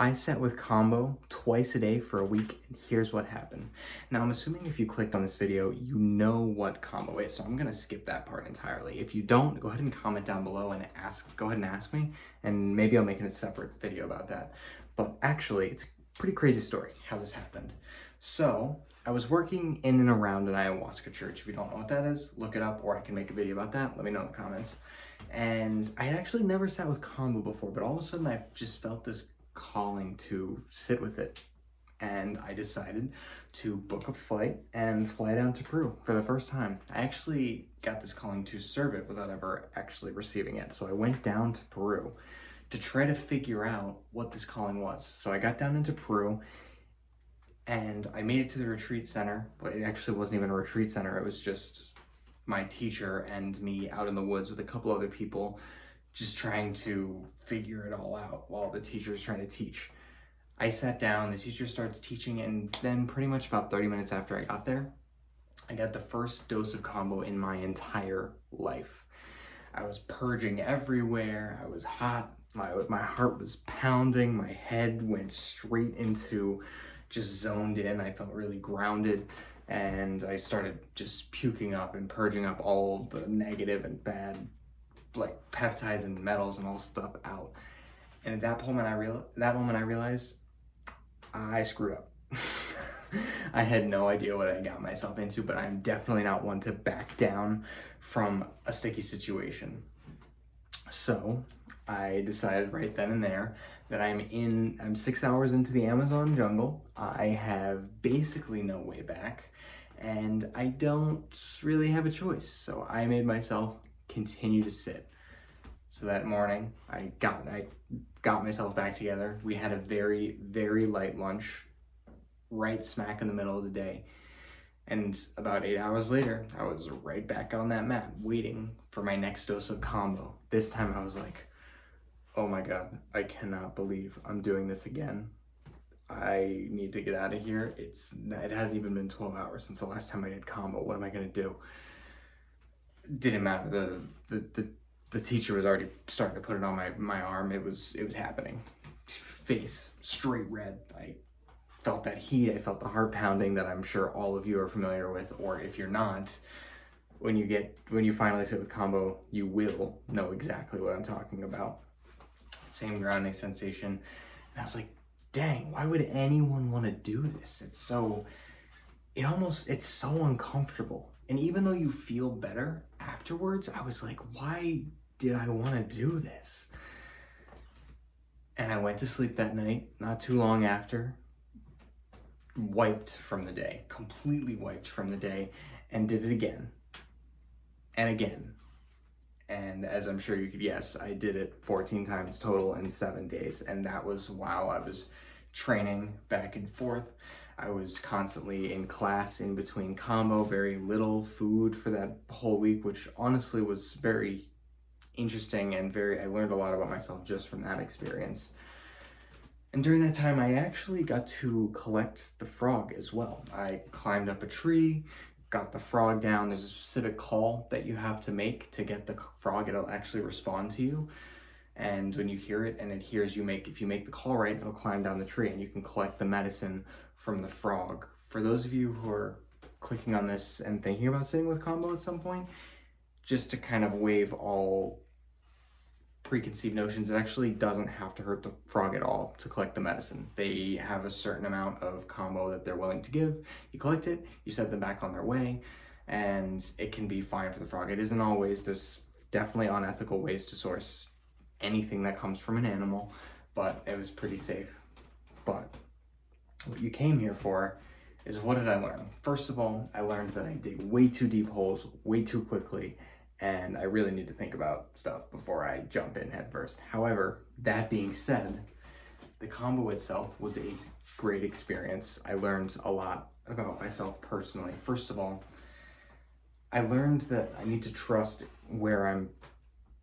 I sat with Kambo twice a day for a week, and here's what happened. Now, I'm assuming if you clicked on this video, you know what Kambo is, so I'm gonna skip that part entirely. If you don't, go ahead and comment down below and go ahead and ask me, and maybe I'll make a separate video about that. But actually, it's a pretty crazy story how this happened. So, I was working in and around an ayahuasca church. If you don't know what that is, look it up, or I can make a video about that. Let me know in the comments. And I had actually never sat with Kambo before, but all of a sudden I just felt this calling to sit with it. And I decided to book a flight and fly down to Peru for the first time. I actually got this calling to serve it without ever actually receiving it. So I went down to Peru to try to figure out what this calling was. So I got down into Peru and I made it to the retreat center. But it actually wasn't even a retreat center. It was just my teacher and me out in the woods with a couple other people just trying to figure it all out while the teacher's trying to teach. I sat down, the teacher starts teaching, and then pretty much about 30 minutes after I got there, I got the first dose of Kambo in my entire life. I was purging everywhere, I was hot, my heart was pounding, my head went straight into just zoned in, I felt really grounded, and I started just puking up and purging up all of the negative and bad like peptides and metals and all stuff out. And at that moment I realized I screwed up. I had no idea what I got myself into, but I'm definitely not one to back down from a sticky situation. So I decided right then and there that I'm 6 hours into the Amazon jungle. I have basically no way back, and I don't really have a choice. So I made myself continue to sit. So that morning, I got myself back together. We had a very, very light lunch, right smack in the middle of the day. And about 8 hours later, I was right back on that mat, waiting for my next dose of Kambo. This time I was like, oh my God, I cannot believe I'm doing this again. I need to get out of here. It hasn't even been 12 hours since the last time I did Kambo. What am I gonna do? Didn't matter. The teacher was already starting to put it on my arm. It was happening. Face straight red. I felt that heat. I felt the heart pounding that I'm sure all of you are familiar with, or if you're not, when you finally sit with Kambo, you will know exactly what I'm talking about. Same grounding sensation. And I was like, dang, why would anyone want to do this? It's so uncomfortable. And even though you feel better afterwards, I was like, why did I want to do this? And I went to sleep that night, not too long after, wiped from the day, completely wiped from the day, and did it again and again. And as I'm sure you could guess, I did it 14 times total in 7 days. And that was while I was training back and forth. I was constantly in class in between Kambo, very little food for that whole week, which honestly was very interesting and I learned a lot about myself just from that experience. And during that time, I actually got to collect the frog as well. I climbed up a tree, got the frog down. There's a specific call that you have to make to get the frog. It'll actually respond to you. And when you hear it and it hears if you make the call right, it'll climb down the tree and you can collect the medicine from the frog. For those of you who are clicking on this and thinking about sitting with Kambo at some point, just to kind of waive all preconceived notions, it actually doesn't have to hurt the frog at all to collect the medicine. They have a certain amount of Kambo that they're willing to give. You collect it, you set them back on their way, and it can be fine for the frog. It isn't always. There's definitely unethical ways to source anything that comes from an animal, but it was pretty safe. But what you came here for is, what did I learn? First of all, I learned that I dig way too deep holes way too quickly, and I really need to think about stuff before I jump in head first. However, that being said, the Kambo itself was a great experience. I learned a lot about myself personally. First of all, I learned that I need to trust where I'm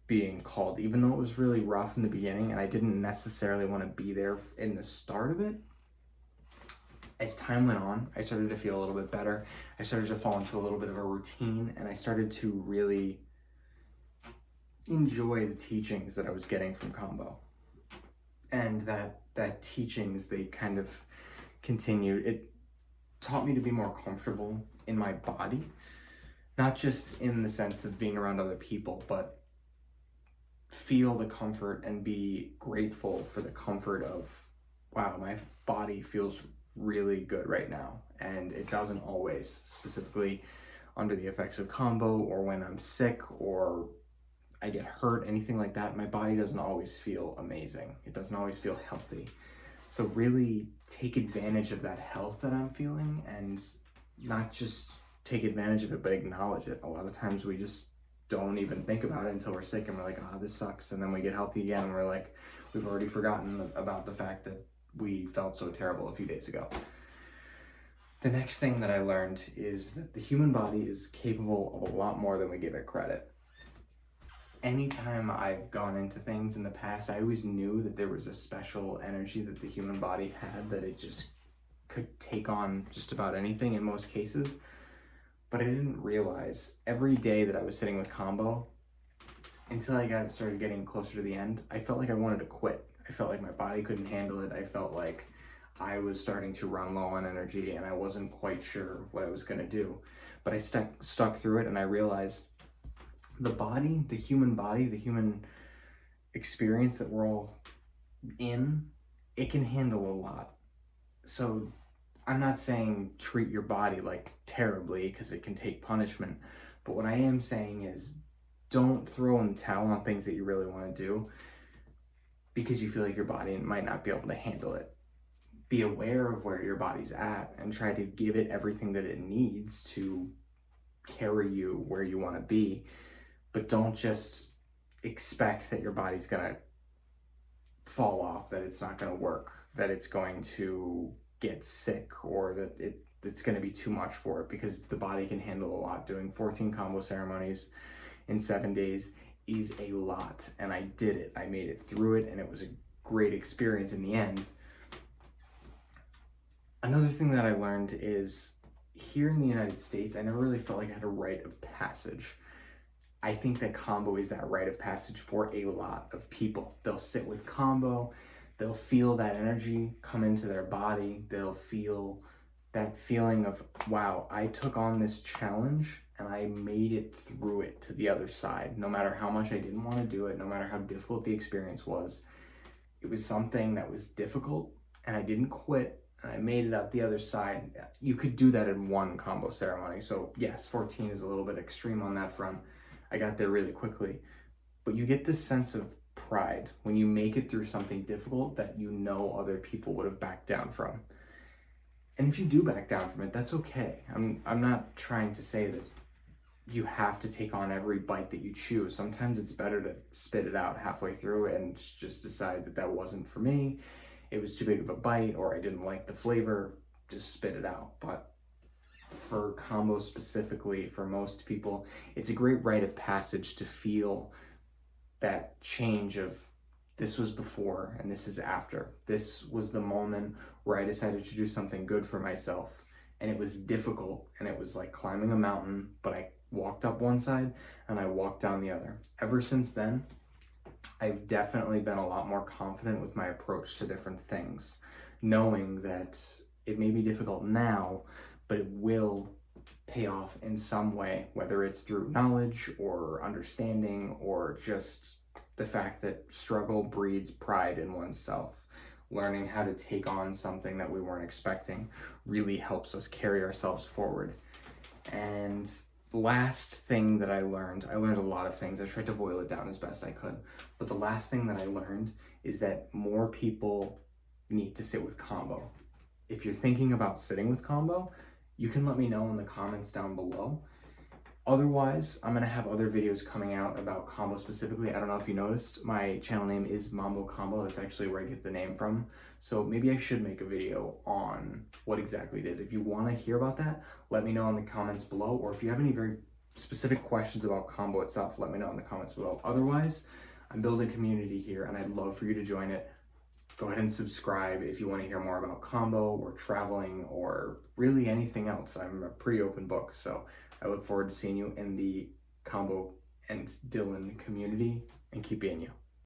being called, even though it was really rough in the beginning and I didn't necessarily want to be there in the start of it. As time went on, I started to feel a little bit better. I started to fall into a little bit of a routine, and I started to really enjoy the teachings that I was getting from Kambo. And that that teachings, they kind of continued. It taught me to be more comfortable in my body, not just in the sense of being around other people, but feel the comfort and be grateful for the comfort of, wow, my body feels really good right now. And it doesn't always, specifically under the effects of Kambo or when I'm sick or I get hurt, anything like that, my body doesn't always feel amazing. It doesn't always feel healthy. So really take advantage of that health that I'm feeling, and not just take advantage of it, but acknowledge it. A lot of times we just don't even think about it until we're sick and we're like, oh, this sucks. And then we get healthy again and we're like, we've already forgotten about the fact that we felt so terrible a few days ago. The next thing that I learned is that the human body is capable of a lot more than we give it credit. Anytime I've gone into things in the past, I always knew that there was a special energy that the human body had, that it just could take on just about anything in most cases. But I didn't realize every day that I was sitting with Kambo, until I started getting closer to the end, I felt like I wanted to quit. I felt like my body couldn't handle it. I felt like I was starting to run low on energy and I wasn't quite sure what I was going to do. But I stuck through it, and I realized the body, the human experience that we're all in, it can handle a lot. So I'm not saying treat your body like terribly, because it can take punishment. But what I am saying is don't throw in the towel on things that you really want to do because you feel like your body might not be able to handle it. Be aware of where your body's at and try to give it everything that it needs to carry you where you want to be. But don't just expect that your body's going to fall off, that it's not going to work, that it's going to get sick, or that it's going to be too much for it, because the body can handle a lot. Doing 14 Kambo ceremonies in 7 days is a lot, and I did it. I made it through it, and it was a great experience in the end. Another thing that I learned is, here in the United States, I never really felt like I had a rite of passage. I think that Kambo is that rite of passage for a lot of people. They'll sit with Kambo, they'll feel that energy come into their body, they'll feel that feeling of, wow, I took on this challenge and I made it through it to the other side. No matter how much I didn't want to do it, no matter how difficult the experience was, it was something that was difficult and I didn't quit, and I made it out the other side. You could do that in one Kambo ceremony. So yes, 14 is a little bit extreme on that front. I got there really quickly, but you get this sense of pride when you make it through something difficult that you know other people would have backed down from. And if you do back down from it, that's okay. I'm not trying to say that you have to take on every bite that you chew. Sometimes it's better to spit it out halfway through and just decide that that wasn't for me. It was too big of a bite, or I didn't like the flavor, just spit it out. But for Kambo specifically, for most people, it's a great rite of passage to feel that change of, this was before and this is after. This was the moment where I decided to do something good for myself, and it was difficult, and it was like climbing a mountain, but I walked up one side and I walked down the other. Ever since then, I've definitely been a lot more confident with my approach to different things, knowing that it may be difficult now, but it will pay off in some way, whether it's through knowledge or understanding, or just the fact that struggle breeds pride in oneself. Learning how to take on something that we weren't expecting really helps us carry ourselves forward. And last thing that I learned a lot of things. I tried to boil it down as best I could. But the last thing that I learned is that more people need to sit with Kambo. If you're thinking about sitting with Kambo, you can let me know in the comments down below. Otherwise, I'm going to have other videos coming out about Kambo specifically. I don't know if you noticed, my channel name is Mambo Kambo. That's actually where I get the name from. So maybe I should make a video on what exactly it is. If you want to hear about that, let me know in the comments below. Or if you have any very specific questions about Kambo itself, let me know in the comments below. Otherwise, I'm building a community here and I'd love for you to join it. Go ahead and subscribe if you want to hear more about Kambo or traveling or really anything else. I'm a pretty open book, so I look forward to seeing you in the Kambo and Dylan community, and keep being you.